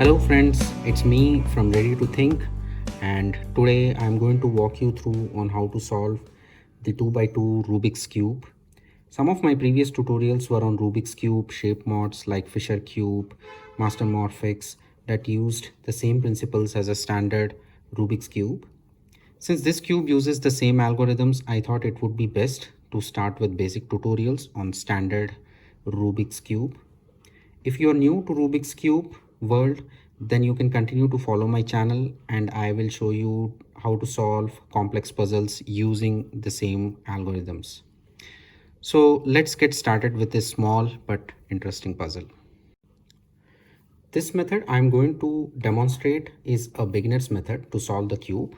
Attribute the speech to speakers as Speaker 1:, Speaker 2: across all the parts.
Speaker 1: Hello friends, it's me from Ready to Think, and today I'm going to walk you through on how to solve the 2x2 Rubik's Cube. Some of my previous tutorials were on Rubik's Cube shape mods like Fisher Cube, Master Morphics that used the same principles as a standard Rubik's Cube. Since this cube uses the same algorithms, I thought it would be best to start with basic tutorials on standard Rubik's Cube. If you are new to Rubik's Cube world, then you can continue to follow my channel and I will show you how to solve complex puzzles using the same algorithms. So let's get started with this small but interesting puzzle. This method I'm going to demonstrate is a beginner's method to solve the cube.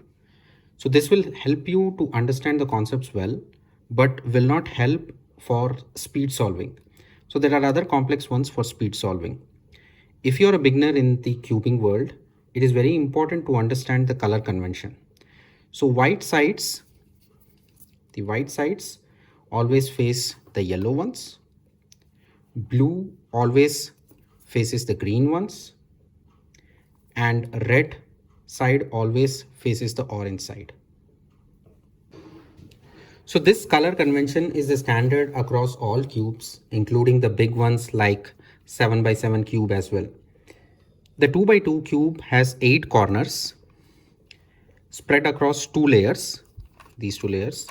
Speaker 1: So this will help you to understand the concepts well, but will not help for speed solving. So there are other complex ones for speed solving. If you're a beginner in the cubing world, it is very important to understand the color convention. So the white sides always face the yellow ones. Blue always faces the green ones. And red side always faces the orange side. So this color convention is the standard across all cubes, including the big ones like 7x7 cube as well. The 2x2 cube has 8 corners spread across these two layers.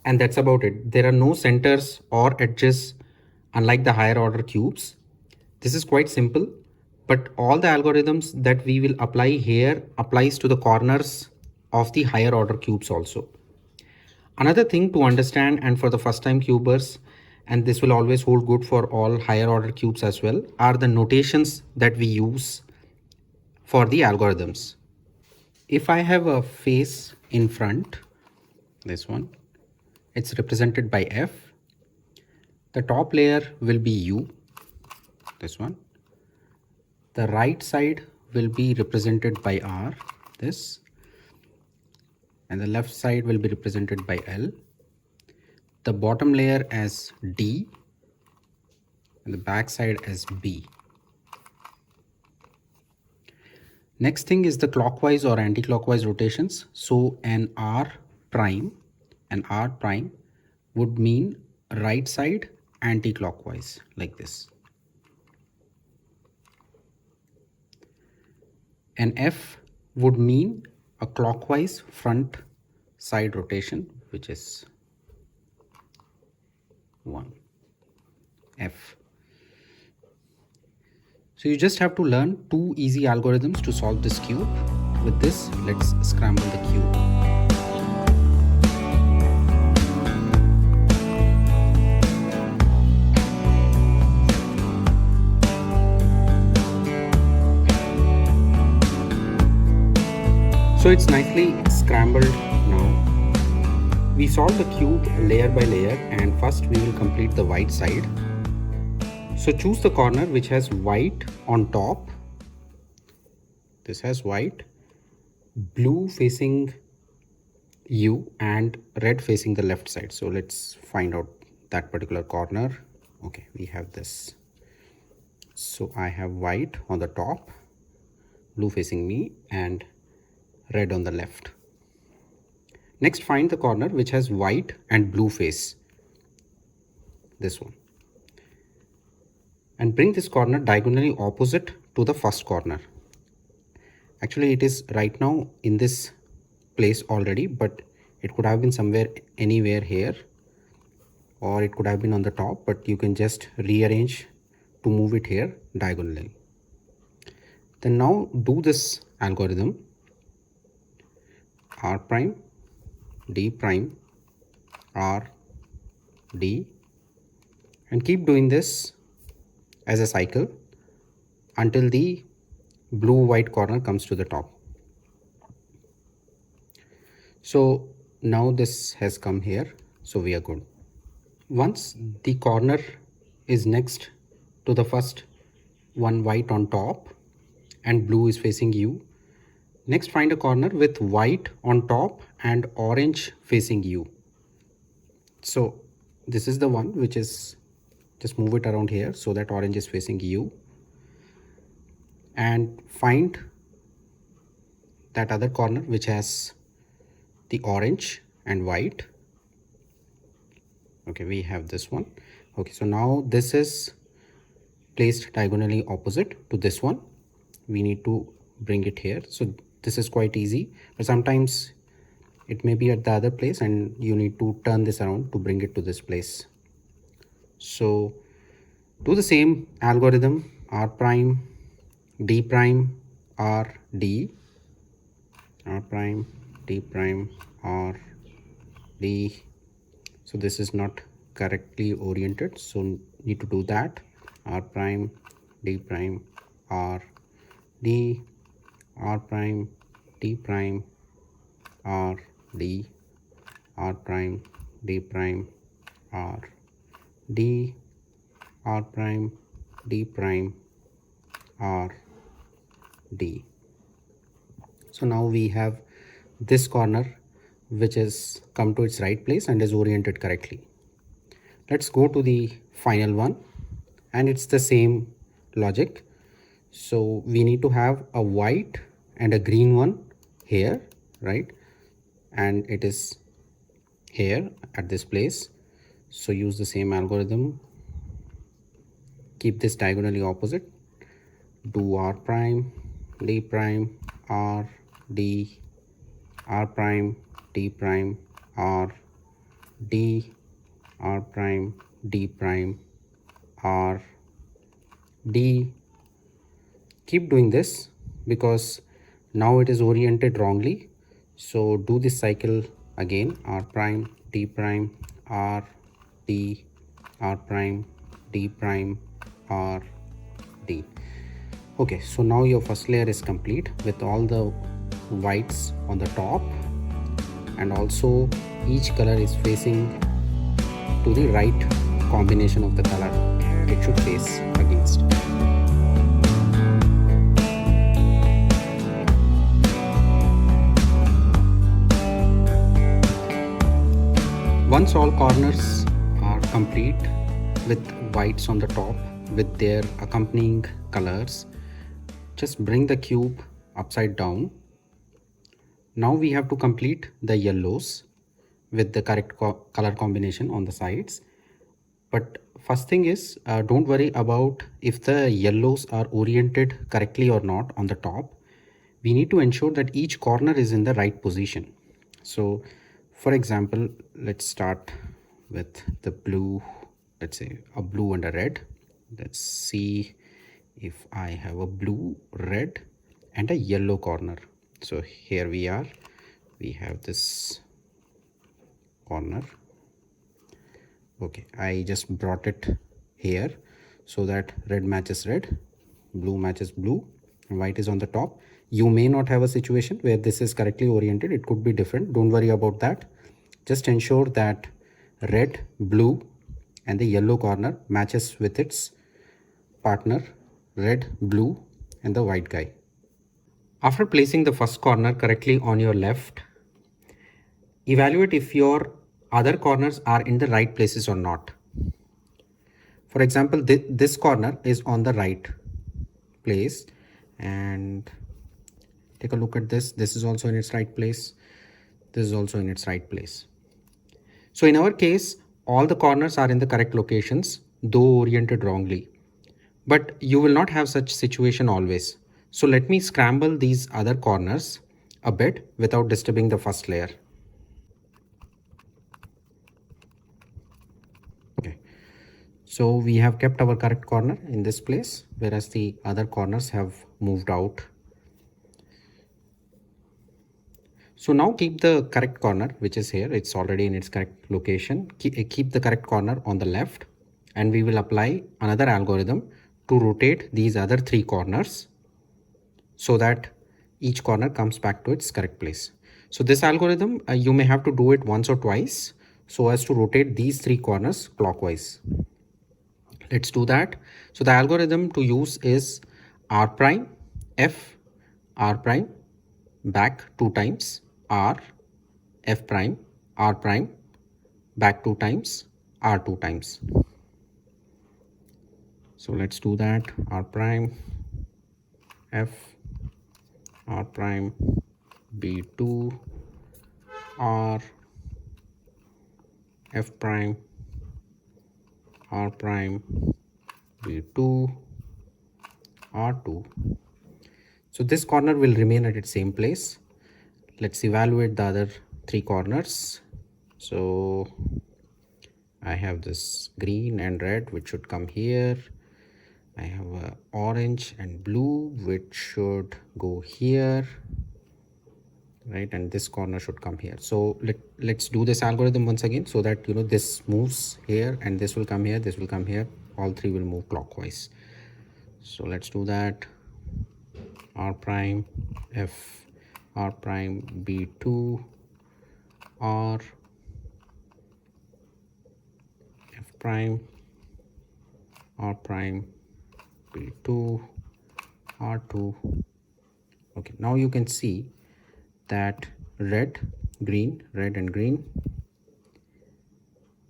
Speaker 1: And that's about it. There are no centers or edges, unlike the higher order cubes. This is quite simple, but all the algorithms that we will apply here applies to the corners of the higher order cubes also. Another thing to understand, and for the first time cubers, and this will always hold good for all higher order cubes as well, are the notations that we use for the algorithms. If I have a face in front, this one, it's represented by F. The top layer will be U, this one. The right side will be represented by R, this. And the left side will be represented by L. The bottom layer as D and the back side as B. Next thing is the clockwise or anti-clockwise rotations. So an R prime would mean right side anti-clockwise like this. An F would mean a clockwise front side rotation, which is 1 F. So you just have to learn 2 easy algorithms to solve this cube. With this, let's scramble the cube. So it's nicely scrambled now. We solve the cube layer by layer, and first we will complete the white side. So choose the corner which has white on top. This has white, blue facing you and red facing the left side. So let's find out that particular corner. Okay, we have this. So I have white on the top, blue facing me, and red on the left. Next, find the corner which has white and blue face, this one, and bring this corner diagonally opposite to the first corner. Actually, it is right now in this place already, but it could have been somewhere anywhere here, or it could have been on the top, but you can just rearrange to move it here diagonally. Then now do this algorithm. R prime, D prime, R, D, and keep doing this as a cycle until the blue white corner comes to the top. So now this has come here, so we are good. Once the corner is next to the first one, white on top and blue is facing you, next find a corner with white on top and orange facing you. So this is the one which is, just move it around here so that orange is facing you. and find that other corner which has the orange and white. Okay, we have this one. Okay, so now this is placed diagonally opposite to this one. We need to bring it here. So this is quite easy, but sometimes it may be at the other place and you need to turn this around to bring it to this place. So do the same algorithm, r prime d prime r d, r prime d prime r d. So this is not correctly oriented, so need to do that. R prime d prime r d, r prime d prime r d, r prime d prime r d, r prime d prime r d. So now we have this corner which is come to its right place and is oriented correctly. Let's go to the final one, and it's the same logic. So we need to have a white and a green one here, right? And it is here at this place. So use the same algorithm, keep this diagonally opposite, do r prime d prime r d, r prime d prime r d, r prime d prime r d. Keep doing this because now it is oriented wrongly. So do this cycle again, r prime d prime r d, r prime d prime r d. Okay, so now your first layer is complete with all the whites on the top, and also each color is facing to the right combination of the color it should face against. Once all corners are complete with whites on the top with their accompanying colors, just bring the cube upside down. Now we have to complete the yellows with the correct color combination on the sides. But first thing is, don't worry about if the yellows are oriented correctly or not on the top. We need to ensure that each corner is in the right position. So for example, let's start with the blue. Let's say a blue and a red. Let's see if I have a blue, red and a yellow corner. So here we are, we have this corner. Okay, I just brought it here so that red matches red, blue matches blue, and white is on the top. You may not have a situation where this is correctly oriented. It could be different. Don't worry about that. Just ensure that red, blue and the yellow corner matches with its partner, red, blue and the white guy. After placing the first corner correctly on your left, evaluate if your other corners are in the right places or not. For example, this corner is on the right place, and take a look at this. This is also in its right place. This is also in its right place. So in our case, all the corners are in the correct locations, though oriented wrongly. But you will not have such situation always. So let me scramble these other corners a bit without disturbing the first layer. Okay. So we have kept our correct corner in this place, whereas the other corners have moved out. So now keep the correct corner, which is here. It's already in its correct location. Keep the correct corner on the left, and we will apply another algorithm to rotate these other three corners so that each corner comes back to its correct place. So this algorithm, you may have to do it once or twice so as to rotate these three corners clockwise. Let's do that. So the algorithm to use is r prime f, r prime, back 2 times, r, f prime, r prime, back 2 times, r 2 times. So let's do that. R prime, F R prime B2 R F prime R prime B2 R2. So this corner will remain at its same place. Let's evaluate the other three corners. So I have this green and red which should come here. I have a orange and blue which should go here, right? And this corner should come here. So let's do this algorithm once again so that this moves here and this will come here, this will come here, all three will move clockwise. So let's do that. R prime F R prime B2 R F prime R prime B2 R2. Okay, now you can see that red, green, red and green,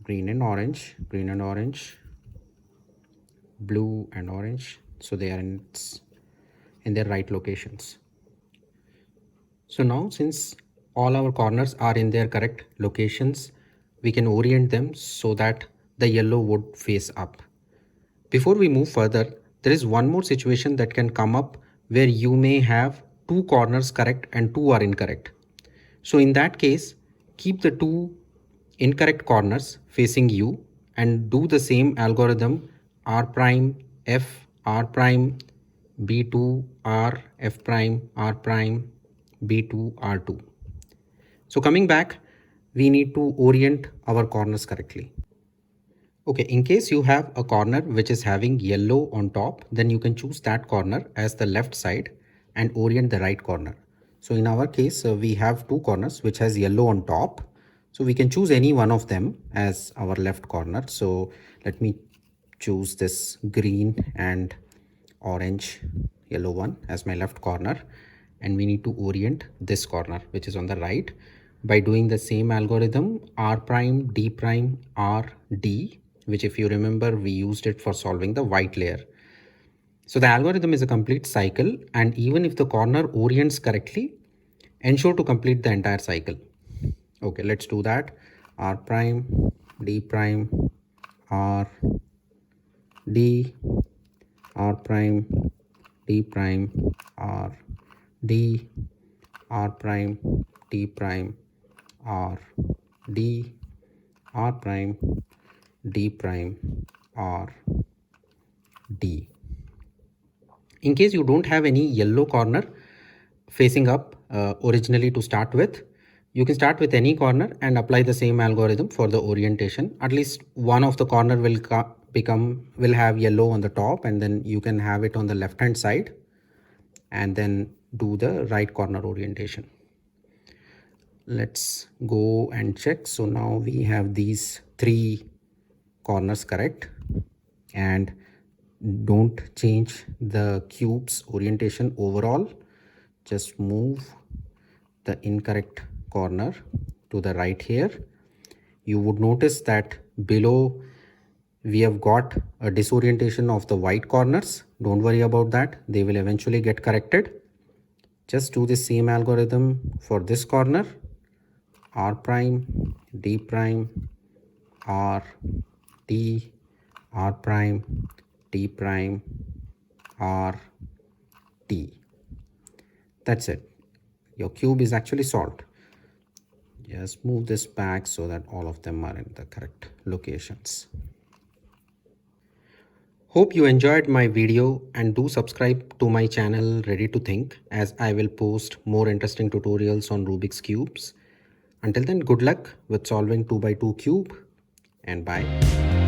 Speaker 1: green and orange, green and orange, blue and orange, so they are in their right locations. So now since all our corners are in their correct locations, we can orient them so that the yellow would face up. Before we move further, there is one more situation that can come up where you may have two corners correct and two are incorrect. So in that case, keep the two incorrect corners facing you and do the same algorithm R prime F R prime B2 R F prime R prime B2 R2. So coming back, we need to orient our corners correctly. Okay, in case you have a corner which is having yellow on top, then you can choose that corner as the left side and orient the right corner. So in our case, we have two corners which has yellow on top. So we can choose any one of them as our left corner. So let me choose this green and orange yellow one as my left corner. And we need to orient this corner which is on the right by doing the same algorithm R prime D prime R D, which if you remember we used it for solving the white layer. So the algorithm is a complete cycle, and even if the corner orients correctly, ensure to complete the entire cycle. Okay, let's do that. R prime D prime R D R prime D prime R D R prime D prime R D R prime D prime R D. In case you don't have any yellow corner facing up originally to start with, you can start with any corner and apply the same algorithm for the orientation. At least one of the corner will have yellow on the top, and then you can have it on the left hand side and then do the right corner orientation. Let's go and check. So now we have these three corners correct, and don't change the cube's orientation overall. Just move the incorrect corner to the right here. You would notice that below we have got a disorientation of the white corners. Don't worry about that, they will eventually get corrected. Just do the same algorithm for this corner. R prime D prime R D R prime D prime R D. That's it. Your cube is actually solved. Just move this back so that all of them are in the correct locations. Hope you enjoyed my video, and do subscribe to my channel Ready to Think, as I will post more interesting tutorials on Rubik's cubes. Until then, good luck with solving 2x2 cube, and bye.